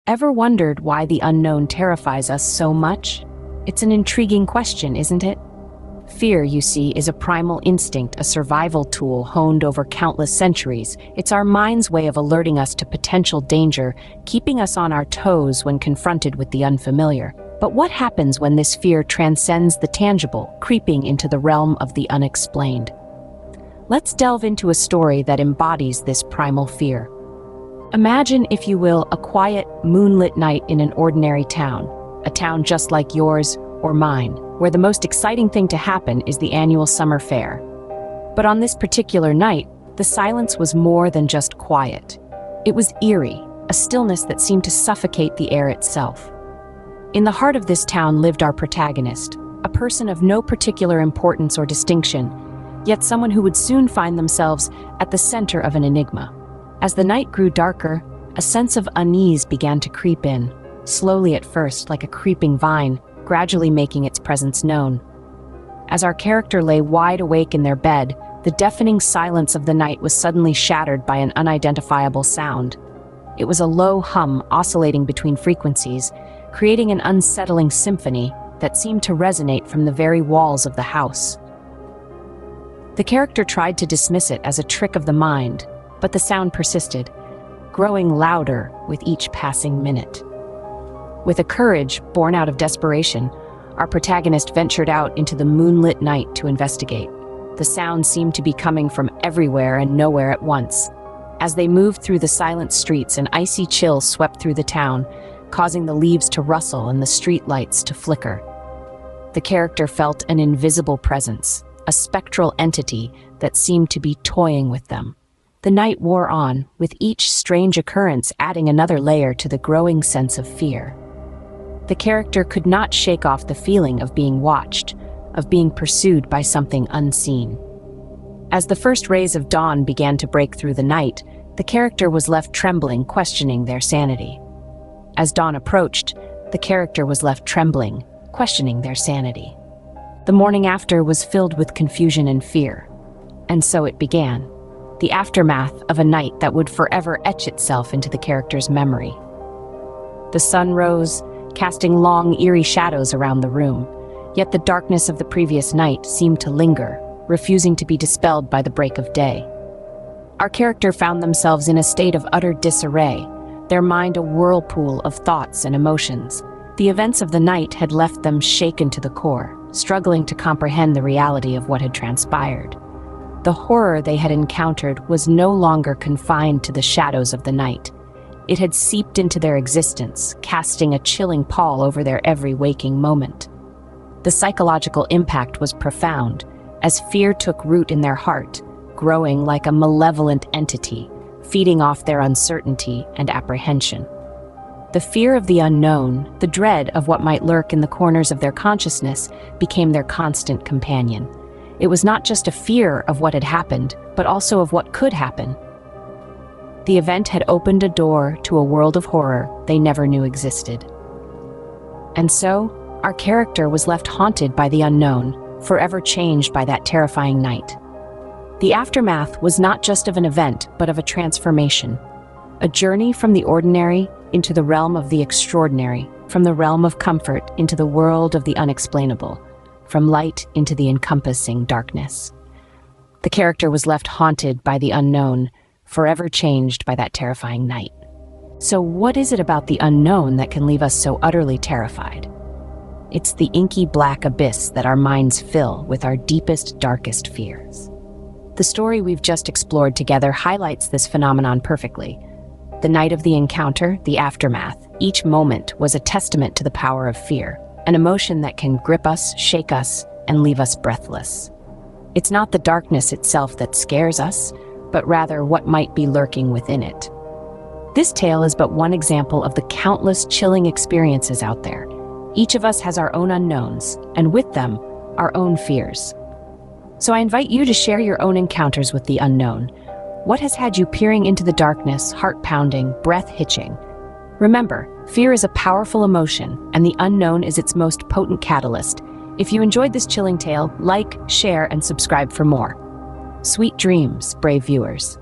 Ever wondered why the unknown terrifies us so much? It's an intriguing question, isn't it? Fear, you see, is a primal instinct, a survival tool honed over countless centuries. It's our mind's way of alerting us to potential danger, keeping us on our toes when confronted with the unfamiliar. But what happens when this fear transcends the tangible, creeping into the realm of the unexplained? Let's delve into a story that embodies this primal fear. Imagine, if you will, a quiet, moonlit night in an ordinary town, a town just like yours or mine, where the most exciting thing to happen is the annual summer fair. But on this particular night, the silence was more than just quiet. It was eerie, a stillness that seemed to suffocate the air itself. In the heart of this town lived our protagonist, a person of no particular importance or distinction, yet someone who would soon find themselves at the center of an enigma. As the night grew darker, a sense of unease began to creep in, slowly at first, like a creeping vine, gradually making its presence known. As our character lay wide awake in their bed, the deafening silence of the night was suddenly shattered by an unidentifiable sound. It was a low hum oscillating between frequencies, creating an unsettling symphony that seemed to resonate from the very walls of the house. The character tried to dismiss it as a trick of the mind, but the sound persisted, growing louder with each passing minute. With a courage born out of desperation, our protagonist ventured out into the moonlit night to investigate. The sound seemed to be coming from everywhere and nowhere at once. As they moved through the silent streets, an icy chill swept through the town, causing the leaves to rustle and the street lights to flicker. The character felt an invisible presence, a spectral entity that seemed to be toying with them. The night wore on, with each strange occurrence adding another layer to the growing sense of fear. The character could not shake off the feeling of being watched, of being pursued by something unseen. As the first rays of dawn began to break through the night, the character was left trembling, questioning their sanity. As dawn approached, the character was left trembling, questioning their sanity. The morning after was filled with confusion and fear. And so it began. The aftermath of a night that would forever etch itself into the character's memory. The sun rose, casting long, eerie shadows around the room, yet the darkness of the previous night seemed to linger, refusing to be dispelled by the break of day. Our character found themselves in a state of utter disarray, their mind a whirlpool of thoughts and emotions. The events of the night had left them shaken to the core, struggling to comprehend the reality of what had transpired. The horror they had encountered was no longer confined to the shadows of the night. It had seeped into their existence, casting a chilling pall over their every waking moment. The psychological impact was profound, as fear took root in their heart, growing like a malevolent entity, feeding off their uncertainty and apprehension. The fear of the unknown, the dread of what might lurk in the corners of their consciousness, became their constant companion. It was not just a fear of what had happened, but also of what could happen. The event had opened a door to a world of horror they never knew existed. And so, our character was left haunted by the unknown, forever changed by that terrifying night. The aftermath was not just of an event, but of a transformation. A journey from the ordinary into the realm of the extraordinary, from the realm of comfort into the world of the unexplainable, from light into the encompassing darkness. The character was left haunted by the unknown, forever changed by that terrifying night. So what is it about the unknown that can leave us so utterly terrified? It's the inky black abyss that our minds fill with our deepest, darkest fears. The story we've just explored together highlights this phenomenon perfectly. The night of the encounter, the aftermath, each moment was a testament to the power of fear, an emotion that can grip us, shake us, and leave us breathless. It's not the darkness itself that scares us, but rather what might be lurking within it. This tale is but one example of the countless chilling experiences out there. Each of us has our own unknowns, and with them, our own fears. So I invite you to share your own encounters with the unknown. What has had you peering into the darkness, heart pounding, breath hitching? Remember, fear is a powerful emotion, and the unknown is its most potent catalyst. If you enjoyed this chilling tale, like, share, and subscribe for more. Sweet dreams, brave viewers.